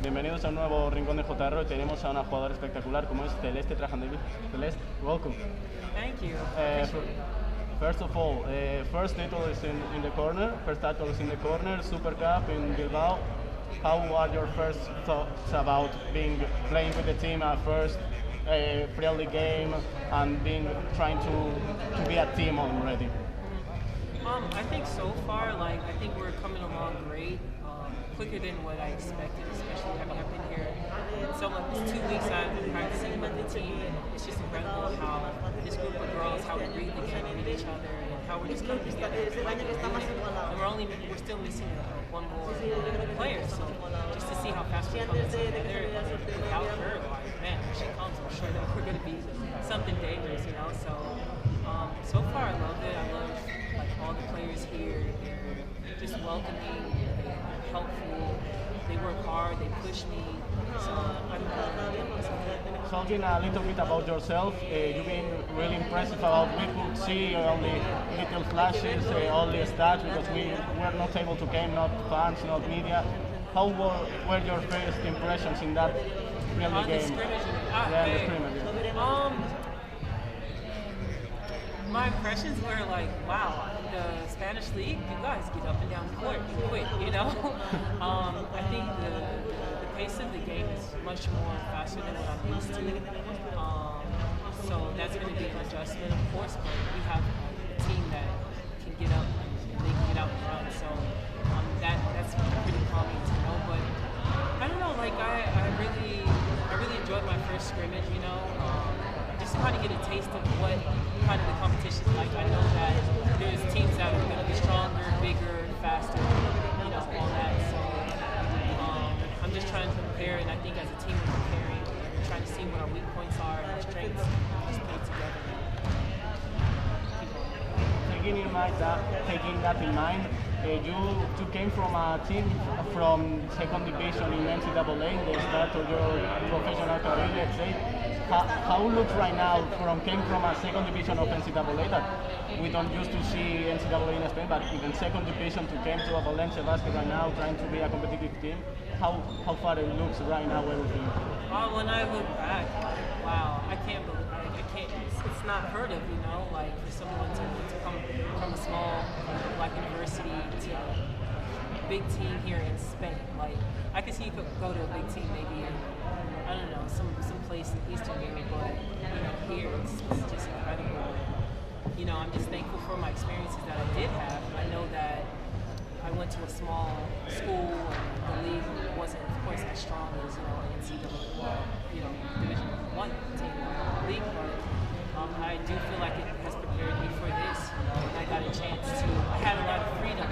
Bienvenidos a un nuevo Rincón de JR. Hoy tenemos a una jugadora espectacular como es Celeste Trahan-Davis. Celeste, welcome. Thank you. First of all, first title is in the corner. First title is in the corner. Super Cup in Bilbao. How are your first thoughts about playing with the team at first friendly game and trying to be a team already? I think so far, I think we're coming along great, quicker than what I expected, especially having been here so much. 2 weeks I've been practicing with the team, and it's just incredible how this group of girls, how we really can read each other, and how we're just coming together. And we're still missing one more player, so just to see how fast we're coming together without her, man, when she comes, I'm sure that we're going to be something dangerous, So far I love it. I love all the players here. They're just welcoming, they're helpful, they work hard, they push me. So talking a little bit about yourself, you've been really impressive about we could see only little flashes, all the stats because we were not able to game, not fans, not media. How were your first impressions in that really game? The scrimmage? The scrimmage. My impressions were wow, the Spanish league, you guys get up and down the court quick, I think the pace of the game is much more faster than what I'm used to. So that's going to be an adjustment, of course, but we have a team that can get up and they can get out and run. So that's pretty calming to know. But I don't know, I really enjoyed my first scrimmage, just to kind of get a taste of what kind of the competition is like. I know that there's teams that are going to be stronger, bigger, faster, all that. So I'm just trying to prepare, and I think as a team we're preparing, we're trying to see what our weak points are and our strengths, and just put it together. Taking that in mind, you came from a team from second division in NCAA in the start of your professional career, let's say. How looks right now came from a second division of NCAA that we don't used to see NCAA in Spain, but even second division to came to a Valencia basket right now trying to be a competitive team. How far it looks right now, everything? When I look back, wow, I can't believe it's not heard of, for someone to come from a small black university to a big team here in Spain. I could see you could go to a big team maybe in, I don't know, some place in Eastern Europe, but here it's just incredible. I'm just thankful for my experiences that I did have. I know that I went to a small school and the league wasn't, of course, as strong as NCAA, Division I team league, but I do feel like it has prepared me for this. And I got a chance to. I had a lot of freedom,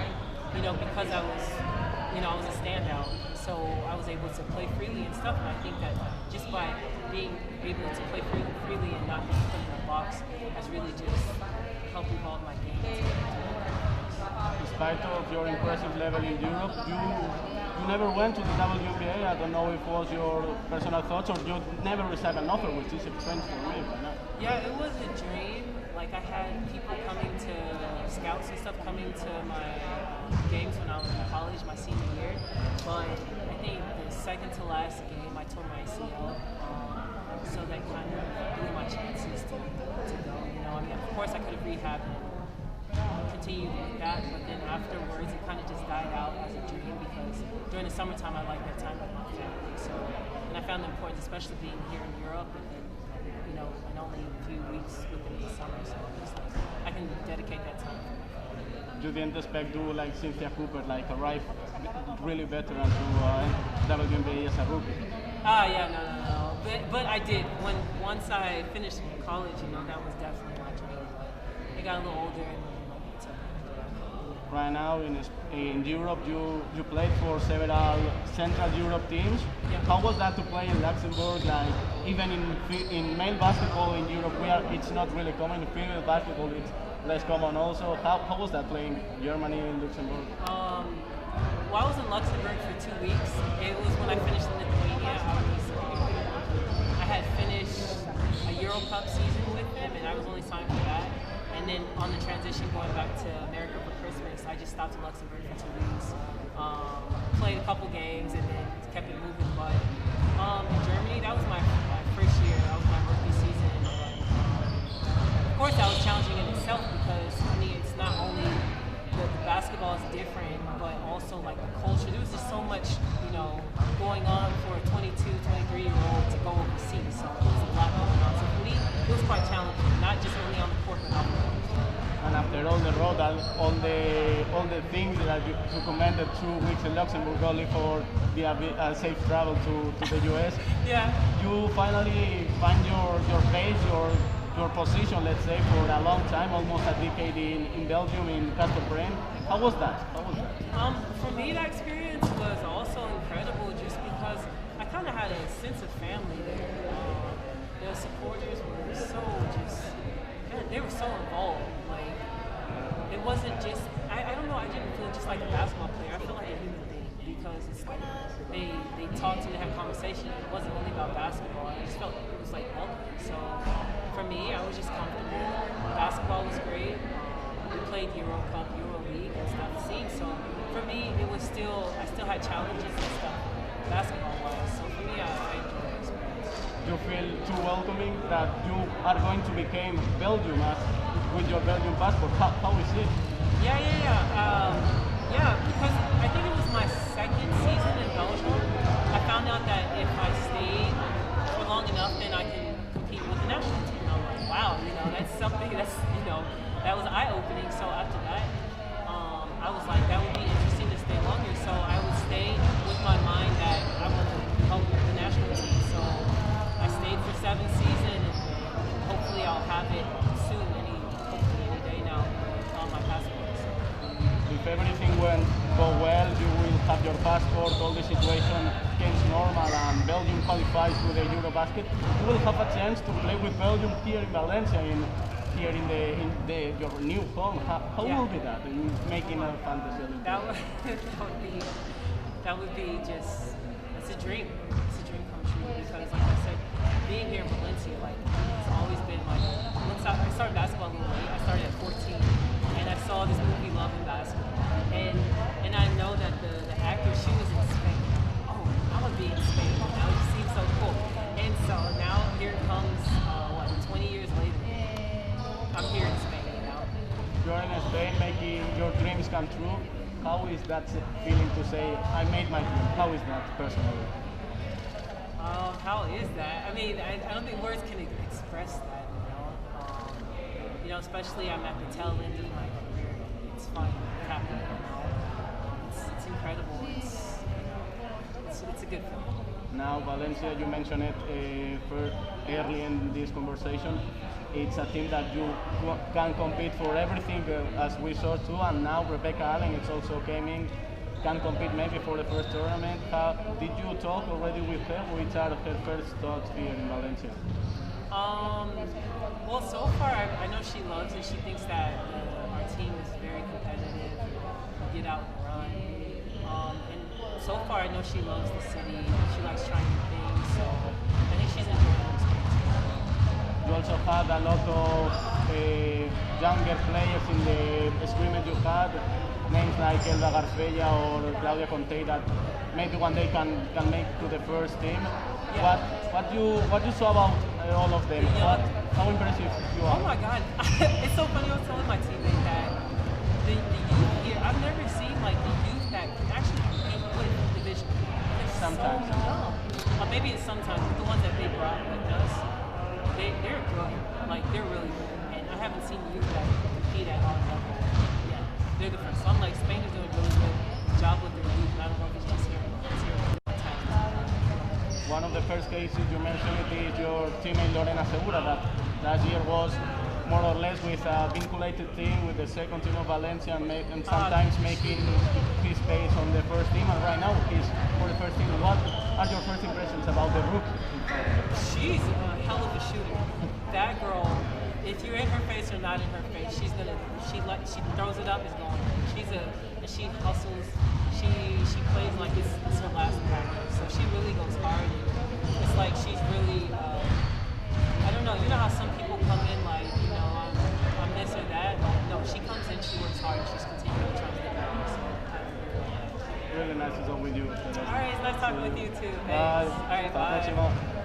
because I was a standout. So I was able to play freely and stuff, and I think that just by being able to play freely and not being put in a box has really just helped evolve my game. Despite of your impressive level in Europe, you never went to the WNBA. I don't know if it was your personal thoughts or you never received an offer, which is strange for me. But no. Yeah, it was a dream. I had people coming to scouts and stuff coming to my games when I was in college, my senior year. But I think the second to last game, I tore my ACL, so that kind of blew my chances to go. Of course, I could have rehabbed and continued with that, but then afterwards, it kind of just died out as a dream because during the summertime, I like that time with my family. So, and I found it important, especially being here in Europe, and then and only a few weeks within the summer, so I can dedicate that time. You didn't expect to Cynthia Cooper arrive really veteran to WNBA as a rookie? Yeah, no. But I did. Once I finished college, that was definitely my dream. But I got a little older and right now in Europe, you played for several Central Europe teams. Yeah. How was that to play in Luxembourg? Even in male basketball in Europe, it's not really common. In female basketball, it's less common also. How was that playing Germany and Luxembourg? Well, I was in Luxembourg for 2 weeks. It was when I finished in Lithuania. I had finished a Euro Cup season with them, and I was only signed for that. And then on the transition going back to America for Christmas, I just stopped in Luxembourg for 2 weeks, played a couple games, and then kept it moving. But in Germany, that was my first year. That was my rookie season. Of course, that was challenging in itself because I mean, it's not only the basketball is different, but also like the culture. There was just so much, going on for a 22, 23-year-old to go overseas. So there was a lot going on. So for me, it was quite challenging, not just only on the court, but off the court. And after all the road, all the things that you commented 2 weeks in Luxembourg only for the safe travel to the US, Yeah. you finally find your place, your position, let's say, for a long time, almost a decade in Belgium, in Castelbrand. How was that? For me, that experience was also incredible just because I kind of had a sense of family there. The supporters were they were so involved. Like, it wasn't just, I don't know, I didn't feel just like a basketball player. I feel like a human being because it's like they talked to me, they had conversation. It wasn't only about basketball. I just felt it was like welcome. So for me, I was just comfortable. Basketball was great. We played Euro Cup, Euro League, and stuff. So for me, it was I still had challenges and stuff, basketball-wise. So for me, I enjoyed the experience. You feel too welcoming that you are going to become Belgium with your Belgian passport. How is it? Yeah. Because I think it was my second season in Belgium. I found out that if I stayed for long enough, then I can compete with the national team. And I'm like, wow, that's something that was eye-opening. So after that, I was like, that would be interesting to stay longer. So I would stay with my mind that I want to help the national team. So I stayed for 7 seasons, and hopefully I'll have it soon, hopefully any day now, on my passport. So. If everything go well, you will have your passport, all the situation becomes normal, and Belgium qualifies to the Eurobasket. You will have a chance to play with Belgium here in Valencia, here in your new home. How will be that? Making a fantasy Olympics? That would be just, it's a dream. It's a dream come true because, like I said, being here in Valencia, like, it's always been like, I started basketball a little late. I started at 14, and I saw this movie, Love and Basketball, and I know that the actor, she was in Spain. Oh, I would be in Spain. That would just seem so cool. And so now here comes, 20 years later, I'm here in Spain, You're in Spain making your dreams come true. How is that feeling to say, I made my dream? How is that personally? How is that? I mean, I don't think words can express that, especially I'm at the tail end of my career. It's fun, it's happening, It's incredible. It's a good feeling. Now, Valencia, you mentioned it early in this conversation. It's a team that you can compete for everything, as we saw too. And now Rebecca Allen is also coming, can compete maybe for the first tournament. Did you talk already with her? Which are her first thoughts here in Valencia? Well, so far I know she loves it. She thinks that our team is very competitive. We get out and run. And so far I know she loves the city. She likes trying new things. So I think she's enjoying the experience. You also had a lot of younger players in the scrimmage you had, names like Elba Garfella or Claudia Conte that maybe one day can make to the first team. Yeah. What you saw about all of them? How impressive you are? Oh my God, it's so funny. I was telling my teammate that the youth here, I've never seen like the youth that can actually compete with division. Sometimes. So dumb. Maybe it's sometimes, but the ones that they brought with us, they're good. Like, they're really good. And I haven't seen youth that compete at all level. Yeah, they're the first. So I'm like, Spain is doing a really good job with their youth. And I don't know if it's just here. One of the first cases you mentioned is your teammate Lorena Segura, that last year was more or less with a vinculated team with the second team of Valencia and sometimes making his space on the first team. And right now he's for the first team. What are your first impressions about the rookie? She's a hell of a shooter. That girl, if you're in her face or not in her face, she throws it up, it's going. She hustles. She plays like it's her last practice. So she really goes hard. It's like she's really, I don't know, you know how some people come in like, I'm this or that? No, she comes in, she works hard, she's continuing trying to get better. So, really nice to talk with you. all right, it's nice talking to you. with you too. Thanks. Bye. All right, Hasta la bye. próxima.